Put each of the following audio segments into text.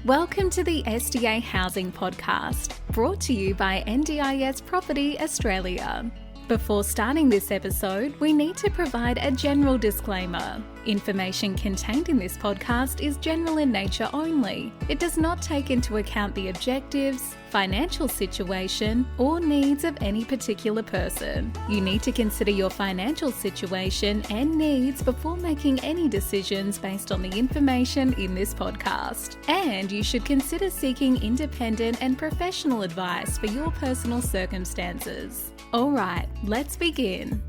Welcome to the SDA Housing Podcast, brought to you by NDIS Property Australia. Before starting this episode, we need to provide a general disclaimer. Information contained in this podcast is general in nature only. It does not take into account the objectives, financial situation, or needs of any particular person. You need to consider your financial situation and needs before making any decisions based on the information in this podcast. And you should consider seeking independent and professional advice for your personal circumstances. All right, let's begin.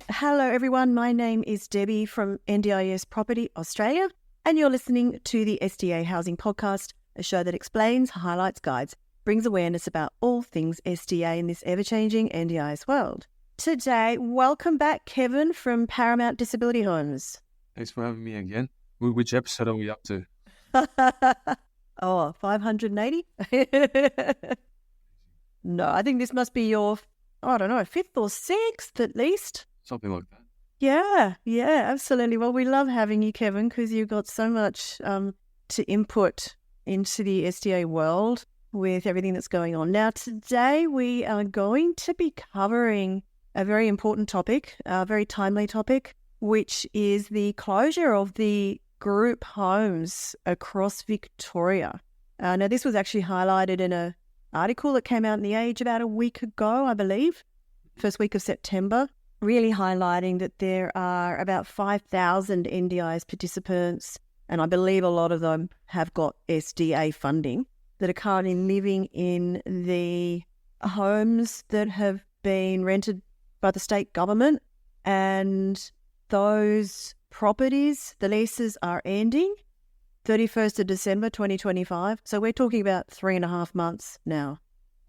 Hello everyone, my name is Debbie from NDIS Property Australia, and you're listening to the SDA Housing Podcast, a show that explains, highlights, guides, brings awareness about all things SDA in this ever-changing NDIS world. Today, welcome back Kevin from Paramount Disability Homes. Thanks for having me again. Which episode are we up to? 580? No, I think this must be your, fifth or sixth at least. Something like that. Yeah, absolutely. Well, we love having you, Kevin, because you've got so much to input into the SDA world with everything that's going on. Now, today we are going to be covering a very important topic, a very timely topic, which is the closure of the group homes across Victoria. Now, this was actually highlighted in an article that came out in The Age about a week ago, I believe, first week of September, really highlighting that there are about 5,000 NDIS participants, and I believe a lot of them have got SDA funding, that are currently living in the homes that have been rented by the state government, and those properties, the leases are ending 31st of December 2025. So we're talking about 3.5 months now.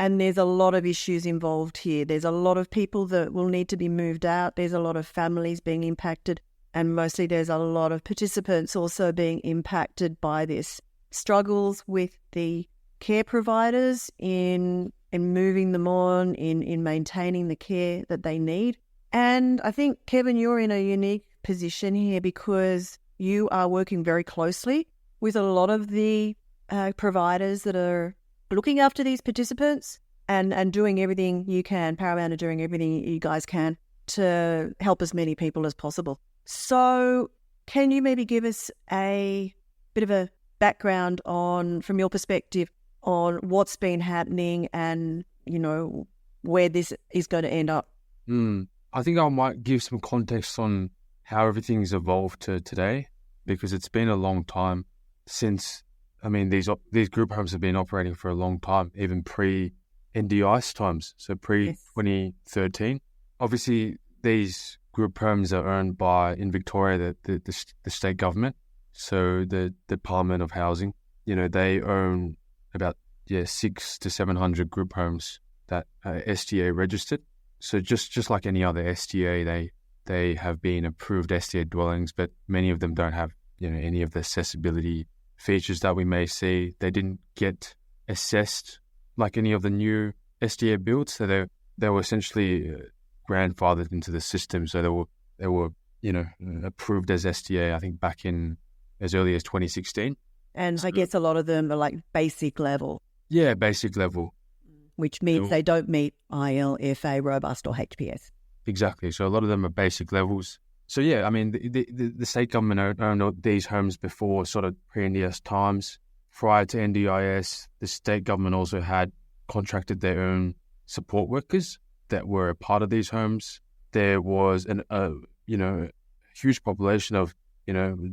And there's a lot of issues involved here. There's a lot of people that will need to be moved out. There's a lot of families being impacted. And mostly there's a lot of participants also being impacted by this. Struggles with the care providers in moving them on, in maintaining the care that they need. And I think, Kevin, you're in a unique position here because you are working very closely with a lot of the providers that are looking after these participants and doing everything you can. Paramount are doing everything you guys can to help as many people as possible. So can you maybe give us a bit of a background on, from your perspective, on what's been happening and, where this is going to end up? I think I might give some context on how everything's evolved to today, because it's been a long time since, these group homes have been operating for a long time, even pre-NDIS times, so pre-2013. Obviously, these group homes are owned by, in Victoria, the state government, so the Department of Housing. They own about 600 to 700 group homes that are SDA registered. So just like any other SDA, they have been approved SDA dwellings, but many of them don't have any of the accessibility features that we may see. They didn't get assessed like any of the new SDA builds, so they were essentially grandfathered into the system. So they were approved as SDA, I think, back in as early as 2016. And I guess a lot of them are like basic level. Yeah, basic level. Which means they don't meet IL, FA, Robust or HPS. Exactly. So a lot of them are basic levels. So the state government owned these homes before sort of pre-NDIS times. Prior to NDIS, the state government also had contracted their own support workers that were a part of these homes. There was a huge population of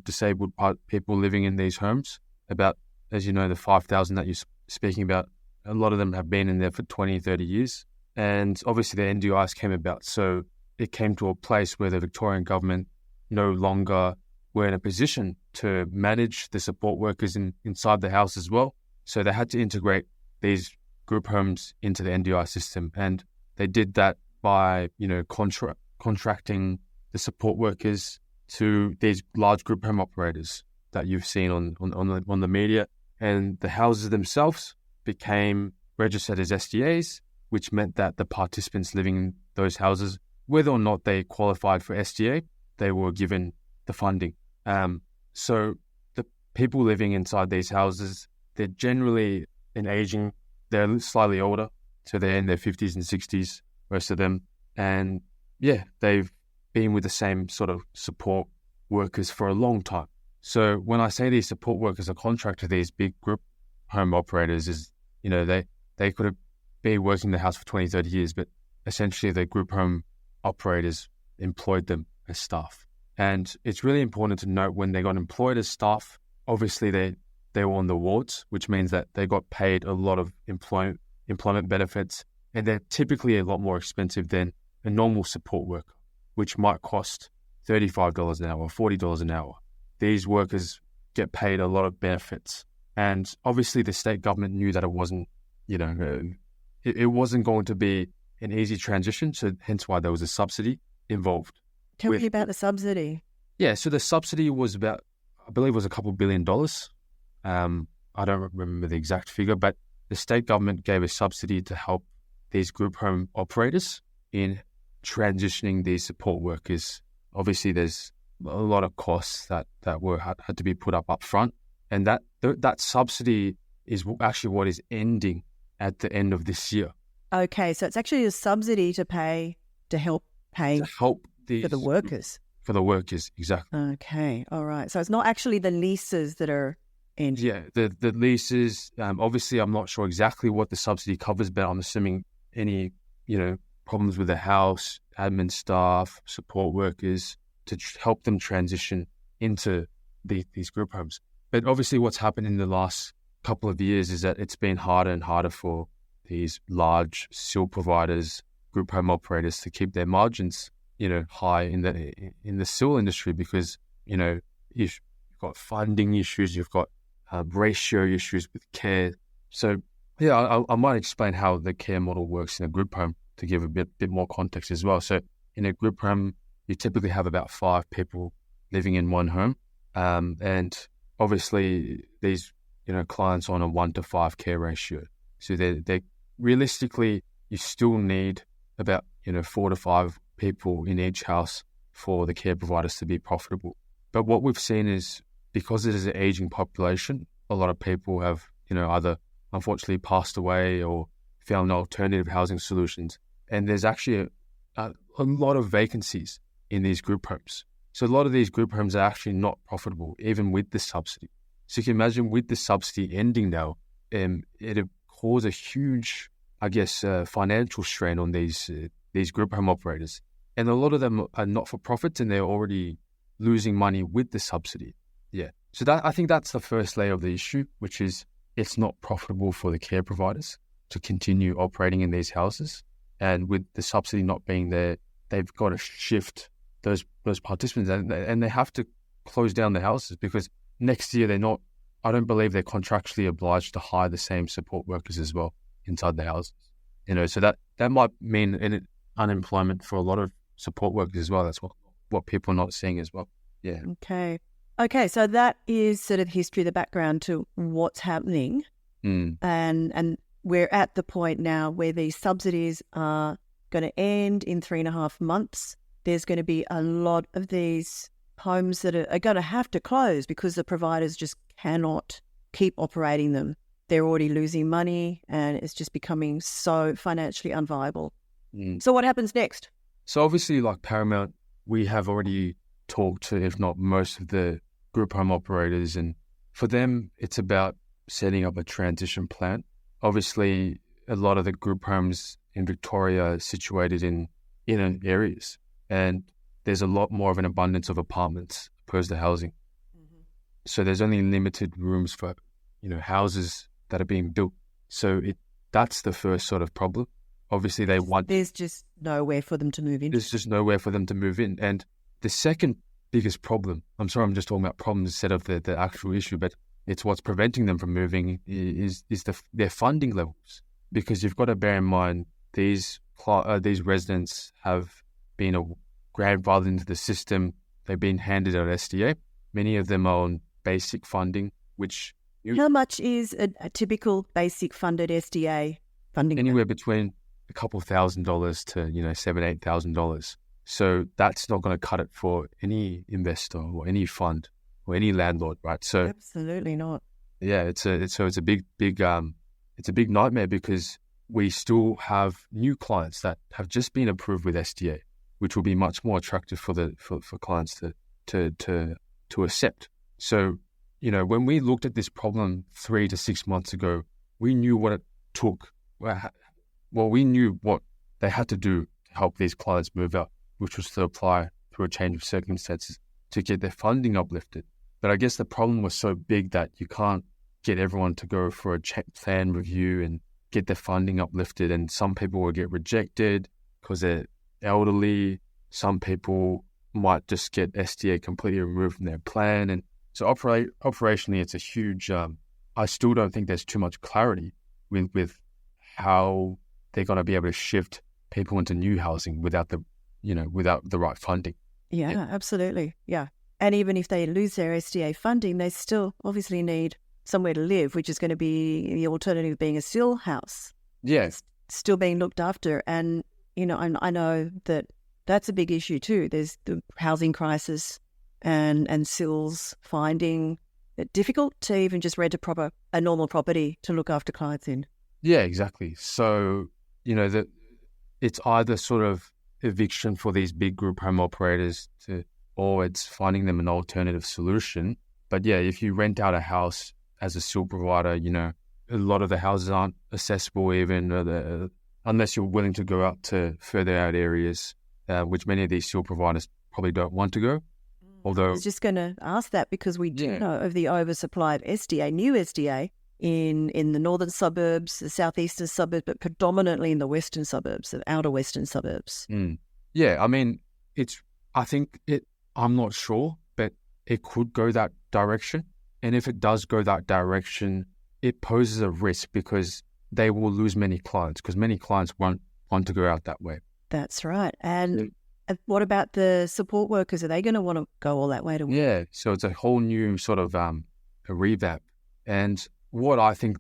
disabled people living in these homes. About, as you know, the 5,000 that you're speaking about, a lot of them have been in there for 20, 30 years. And obviously the NDIS came about, so it came to a place where the Victorian government no longer were in a position to manage the support workers inside the house as well. So they had to integrate these group homes into the NDIS system. And they did that by, contracting the support workers to these large group home operators that you've seen on the media. And the houses themselves became registered as SDAs, which meant that the participants living in those houses, whether or not they qualified for SDA, they were given the funding. So people living inside these houses, they're generally they're slightly older, so they're in their 50s and 60s, most of them. And they've been with the same sort of support workers for a long time. So when I say these support workers are contracted to these big group home operators, is, they could have been working in the house for 20, 30 years, but essentially the group home operators employed them as staff. And it's really important to note when they got employed as staff, obviously they were on the wards, which means that they got paid a lot of employment benefits, and they're typically a lot more expensive than a normal support worker, which might cost $35 an hour, $40 an hour. These workers get paid a lot of benefits. And obviously the state government knew that it wasn't, it wasn't going to be an easy transition. So hence why there was a subsidy involved. Tell me about the subsidy. Yeah, so the subsidy was about, I believe it was a couple $2 billion. I don't remember the exact figure, but the state government gave a subsidy to help these group home operators in transitioning these support workers. Obviously, there's a lot of costs that had to be put up front, and that subsidy is actually what is ending at the end of this year. Okay, so it's actually a subsidy to help pay for the workers. For the workers, exactly. Okay, all right. So it's not actually the leases that are ending. Yeah, the leases. Obviously, I'm not sure exactly what the subsidy covers, but I'm assuming any problems with the house, admin staff, support workers, to help them transition into these group homes. But obviously what's happened in the last couple of years is that it's been harder and harder for these large SIL providers, group home operators, to keep their margins, high in the SIL industry, because, you've got funding issues, you've got ratio issues with care. So, I might explain how the care model works in a group home to give a bit more context as well. So in a group home, you typically have about 5 people living in one home. And obviously these, clients on a 1-to-5 care ratio. So they realistically, you still need about, 4 to 5 people in each house for the care providers to be profitable. But what we've seen is, because it is an aging population, a lot of people have, either unfortunately passed away or found alternative housing solutions. And there's actually a lot of vacancies in these group homes. So a lot of these group homes are actually not profitable, even with the subsidy. So you can imagine, with the subsidy ending now, it'll cause a huge, financial strain on these group home operators. And a lot of them are not-for-profits, and they're already losing money with the subsidy. Yeah. So I think that's the first layer of the issue, which is it's not profitable for the care providers to continue operating in these houses. And with the subsidy not being there, they've got to shift those participants, and they have to close down the houses, because next year I don't believe they're contractually obliged to hire the same support workers as well inside the houses. So that might mean unemployment for a lot of support workers as well. That's what people are not seeing as well. Yeah. Okay. So that is sort of history, the background to what's happening. And we're at the point now where these subsidies are going to end in 3.5 months. There's going to be a lot of these homes that are going to have to close because the providers just cannot keep operating them. They're already losing money, and it's just becoming so financially unviable. So what happens next? So obviously, like Paramount, we have already talked to, if not most of the group home operators, and for them, it's about setting up a transition plan. Obviously, a lot of the group homes in Victoria are situated in inner areas, and there's a lot more of an abundance of apartments opposed to housing. So there's only limited rooms for, houses that are being built. So that's the first sort of problem. Obviously, there's just nowhere for them to move in. There's just nowhere for them to move in. And the second biggest problem, I'm sorry, I'm just talking about problems instead of the actual issue, but it's what's preventing them from moving is their funding levels. Because you've got to bear in mind, these residents have been grandfathered into the system. They've been handed out SDA. Many of them are on basic funding, which... How much is a typical basic funded SDA funding? Anywhere between a couple $1,000 to, $7,000-8,000. So that's not going to cut it for any investor or any fund or any landlord, right? So Absolutely not. yeah, it's a big nightmare because we still have new clients that have just been approved with SDA, which will be much more attractive for clients to accept. So, when we looked at this problem 3 to 6 months ago, we knew what it took. Well, we knew what they had to do to help these clients move out, which was to apply through a change of circumstances to get their funding uplifted. But I guess the problem was so big that you can't get everyone to go for a plan review and get their funding uplifted. And some people will get rejected because they're elderly. Some people might just get SDA completely removed from their plan. And so operationally, it's a huge, I still don't think there's too much clarity with how they're going to be able to shift people into new housing without the right funding. Yeah, absolutely. Yeah. And even if they lose their SDA funding, they still obviously need somewhere to live, which is going to be the alternative being a still house. Yes. Still being looked after. And, I know that that's a big issue too. There's the housing crisis and SILs finding it difficult to even just rent a normal property to look after clients in. Yeah, exactly. So, that it's either sort of eviction for these big group home operators or it's finding them an alternative solution. But yeah, if you rent out a house as a SIL provider, a lot of the houses aren't accessible even unless you're willing to go out to further out areas, which many of these SIL providers probably don't want to go. Although I was just going to ask that because we do know of the oversupply of SDA, new SDA, in the northern suburbs, the southeastern suburbs, but predominantly in the western suburbs, the outer western suburbs. Yeah, I mean, I'm not sure, but it could go that direction. And if it does go that direction, it poses a risk because they will lose many clients because many clients won't want to go out that way. That's right. And what about the support workers? Are they going to want to go all that way to work? Yeah, so it's a whole new sort of a revamp. And what I think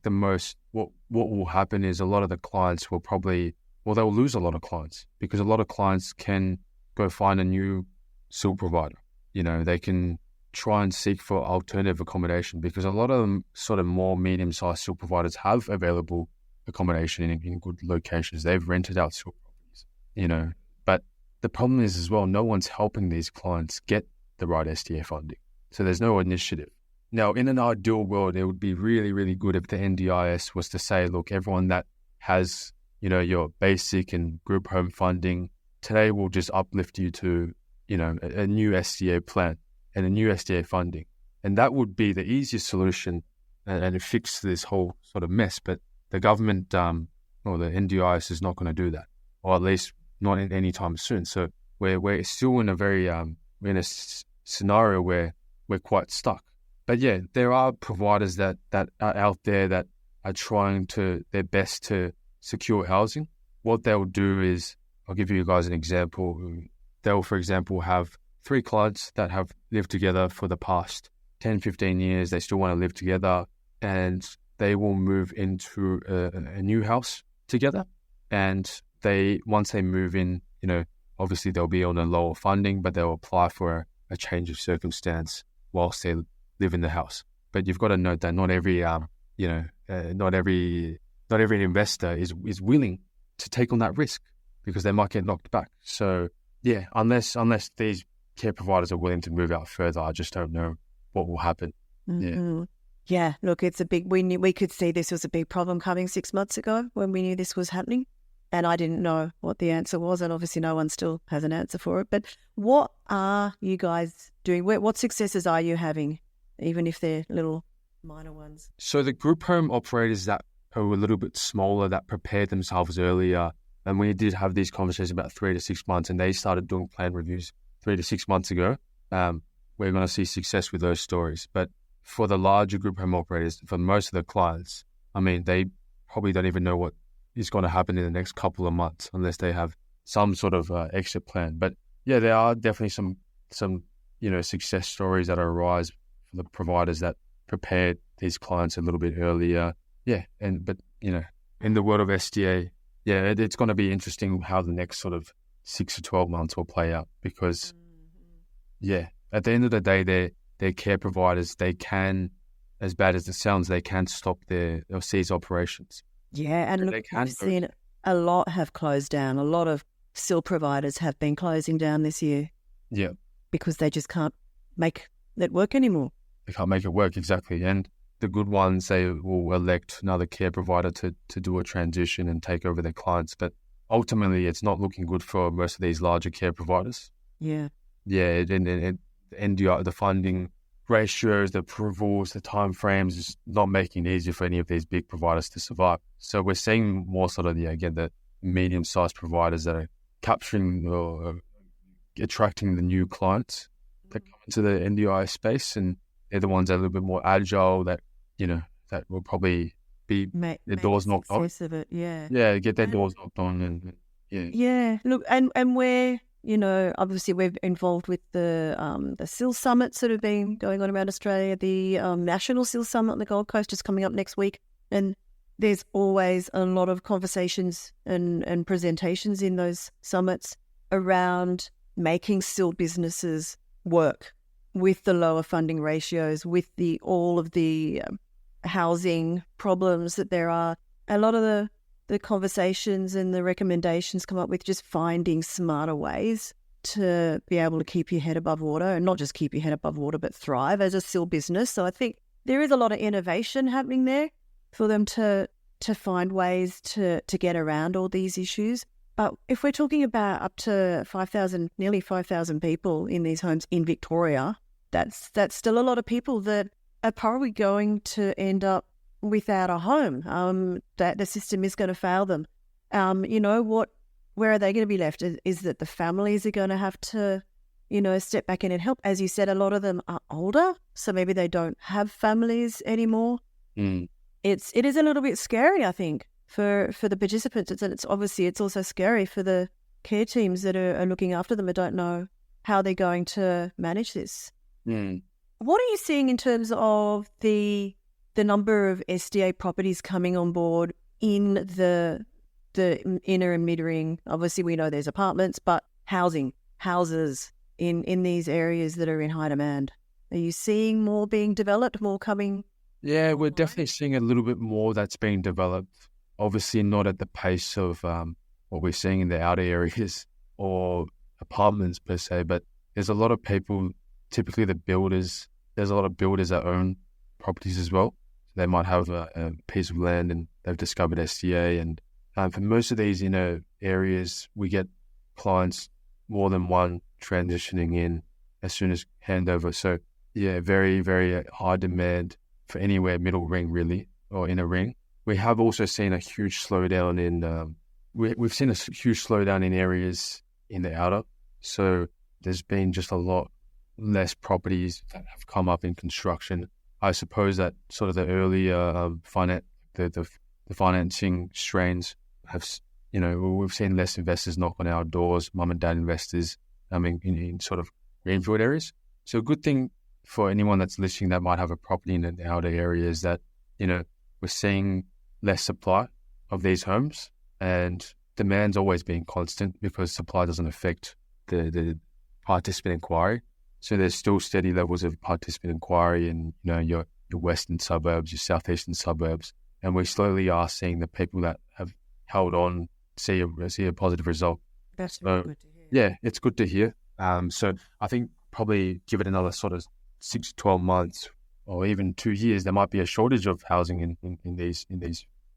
what will happen is a lot of the clients will they'll lose a lot of clients because a lot of clients can go find a new SIL provider. They can try and seek for alternative accommodation because a lot of them sort of more medium-sized SIL providers have available accommodation in good locations. They've rented out SIL properties, but the problem is as well, no one's helping these clients get the right SDA funding. So there's no initiative. Now, in an ideal world, it would be really, really good if the NDIS was to say, look, everyone that has, your basic and group home funding, today we'll just uplift you to, a new SDA plan and a new SDA funding. And that would be the easiest solution and fix this whole sort of mess. But the government, or the NDIS is not going to do that, or at least not any time soon. So we're still in a very, we're in a scenario where we're quite stuck. But yeah, there are providers that are out there that are trying their best to secure housing. What they'll do is, I'll give you guys an example. They'll, for example, have 3 clients that have lived together for the past 10, 15 years. They still want to live together and they will move into a new house together. And once they move in, obviously they'll be on a lower funding, but they'll apply for a change of circumstance whilst they live in the house. But you've got to note that not every investor is willing to take on that risk because they might get knocked back. So yeah, unless these care providers are willing to move out further, I just don't know what will happen. Mm-hmm. Yeah, look, it's a big. We could see this was a big problem coming 6 months ago when we knew this was happening, and I didn't know what the answer was, and obviously no one still has an answer for it. But what are you guys doing? What successes are you having, even if they're little minor ones? So the group home operators that are a little bit smaller, that prepared themselves earlier, and we did have these conversations about 3 to 6 months, and they started doing plan reviews 3 to 6 months ago. We're going to see success with those stories. But for the larger group home operators, for most of the clients, I mean, they probably don't even know what is going to happen in the next couple of months unless they have some sort of exit plan. But yeah, there are definitely some success stories that arise for the providers that prepared these clients a little bit earlier. Yeah, but in the world of SDA, yeah, it's going to be interesting how the next sort of 6 to 12 months will play out because, yeah, at the end of the day, their care providers, they can, as bad as it sounds, they can stop or cease operations. Yeah, and look, we've seen a lot have closed down. A lot of SIL providers have been closing down this year. Yeah. Because they just can't make it work anymore. They can't make it work, exactly. And the good ones, they will elect another care provider to do a transition and take over their clients. But ultimately, it's not looking good for most of these larger care providers. Yeah. Yeah, and NDI, the funding ratios, the approvals, the timeframes is not making it easier for any of these big providers to survive. So we're seeing more sort of, the medium-sized providers that are capturing or attracting the new clients that come into the NDI space, and they're the ones that are a little bit more agile, that will probably be their doors knocked on. Of it, yeah. Yeah, get their doors knocked on, and yeah. Yeah, look, and we're, obviously we're involved with the SIL summits that have been going on around Australia. The National SIL Summit on the Gold Coast is coming up next week, and there's always a lot of conversations and presentations in those summits around making SIL businesses work with the lower funding ratios, with all of the housing problems that there are. A lot of the conversations and the recommendations come up with just finding smarter ways to be able to keep your head above water, and not just keep your head above water, but thrive as a SIL business. So I think there is a lot of innovation happening there for them to find ways to get around all these issues. But if we're talking about up to nearly 5,000 people in these homes in Victoria, that's still a lot of people that are probably going to end up without a home, that the system is going to fail them. Where are they going to be left? Is that the families are going to have to, step back in and help? As you said, a lot of them are older, so maybe they don't have families anymore. Mm. It is a little bit scary, I think, for the participants. It's also scary for the care teams that are looking after them and don't know how they're going to manage this. Mm. What are you seeing in terms of the number of SDA properties coming on board in the inner and mid-ring? Obviously, we know there's apartments, but houses in these areas that are in high demand. Are you seeing more being developed, more coming? Yeah, we're definitely seeing a little bit more that's being developed. Obviously, not at the pace of what we're seeing in the outer areas or apartments per se, but there's a lot of people, typically the builders, there's a lot of builders that own properties as well. They might have a piece of land and they've discovered SDA. And for most of these, areas, we get clients, more than one, transitioning in as soon as handover. So, yeah, very, very high demand for anywhere middle ring, really, or inner ring. We have also seen a huge slowdown in, we've seen a huge slowdown in areas in the outer. So there's been just a lot less properties that have come up in construction. I suppose that sort of the earlier the financing strains have, we've seen less investors knock on our doors, mum and dad investors, in sort of greenfield areas. So a good thing for anyone that's listening that might have a property in the outer area is that, we're seeing less supply of these homes, and demand's always been constant because supply doesn't affect the participant inquiry. So there's still steady levels of participant inquiry in, your western suburbs, your southeastern suburbs. And we slowly are seeing the people that have held on see a positive result. That's really good to hear. Yeah, it's good to hear. So I think probably give it another sort of 6 to 12 months or even 2 years, there might be a shortage of housing in these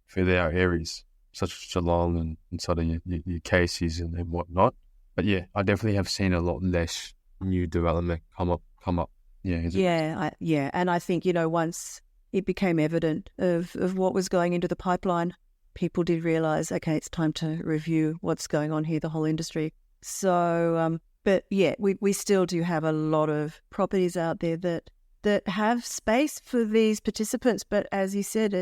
further out areas, such as Geelong and sort of your Casey's and whatnot. But yeah, I definitely have seen a lot less new development come up. Yeah. And I think, once it became evident of what was going into the pipeline, people did realise, okay, it's time to review what's going on here, the whole industry. So, but yeah, we still do have a lot of properties out there that have space for these participants. But as you said,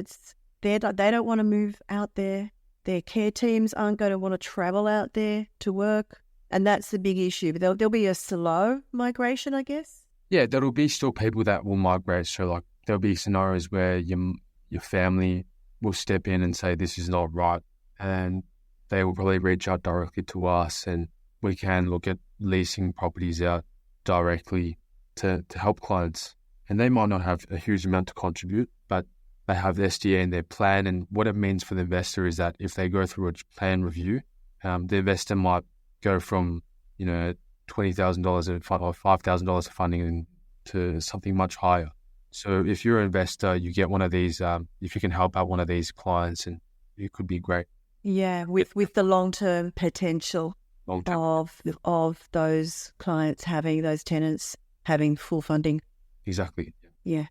they don't want to move out there. Their care teams aren't going to want to travel out there to work. And that's the big issue. But there'll be a slow migration, I guess. Yeah, there'll be still people that will migrate. So like there'll be scenarios where your family will step in and say this is not right, and they will probably reach out directly to us, and we can look at leasing properties out directly to help clients. And they might not have a huge amount to contribute, but they have the SDA in their plan. And what it means for the investor is that if they go through a plan review, the investor might go from, $20,000 or $5,000 of funding to something much higher. So if you're an investor, you get one of these, if you can help out one of these clients, and it could be great. Yeah, with the long-term potential of those clients those tenants having full funding. Exactly. Yeah,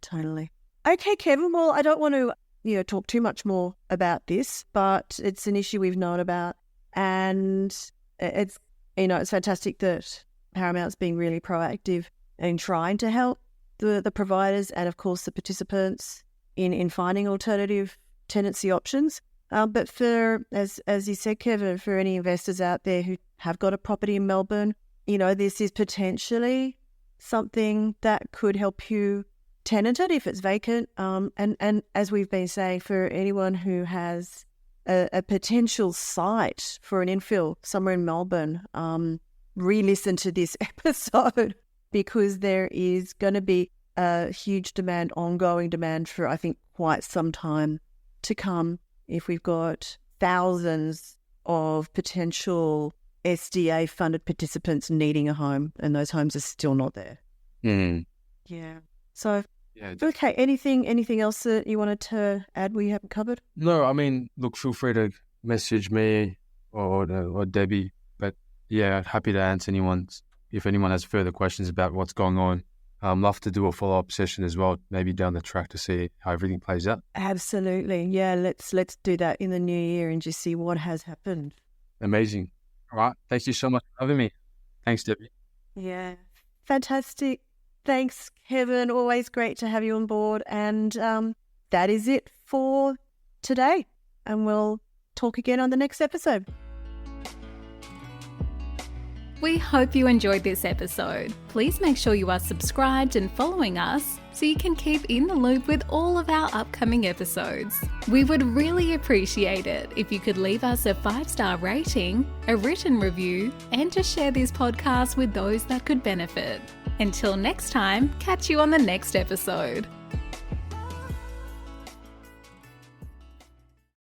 totally. Okay, Kevin, well, I don't want to talk too much more about this, but it's an issue we've known about, and it's fantastic that Paramount's being really proactive in trying to help the providers and, of course, the participants in finding alternative tenancy options. But for, as you said, Kevin, for any investors out there who have got a property in Melbourne, this is potentially something that could help you tenant it if it's vacant. And as we've been saying, for anyone who has a potential site for an infill somewhere in Melbourne, re-listen to this episode, because there is going to be a huge demand, ongoing demand for, I think, quite some time to come, if we've got thousands of potential SDA funded participants needing a home, and those homes are still not there. Yeah. So, okay, anything else that you wanted to add we haven't covered? No, I mean, look, feel free to message me or Debbie. But yeah, happy to answer if anyone has further questions about what's going on. I'd love to do a follow-up session as well, maybe down the track, to see how everything plays out. Absolutely. Yeah, let's do that in the new year and just see what has happened. Amazing. All right. Thank you so much for having me. Thanks, Debbie. Yeah. Fantastic. Thanks, Kevin. Always great to have you on board. And that is it for today. And we'll talk again on the next episode. We hope you enjoyed this episode. Please make sure you are subscribed and following us so you can keep in the loop with all of our upcoming episodes. We would really appreciate it if you could leave us a 5-star rating, a written review, and to share this podcast with those that could benefit. Until next time, catch you on the next episode.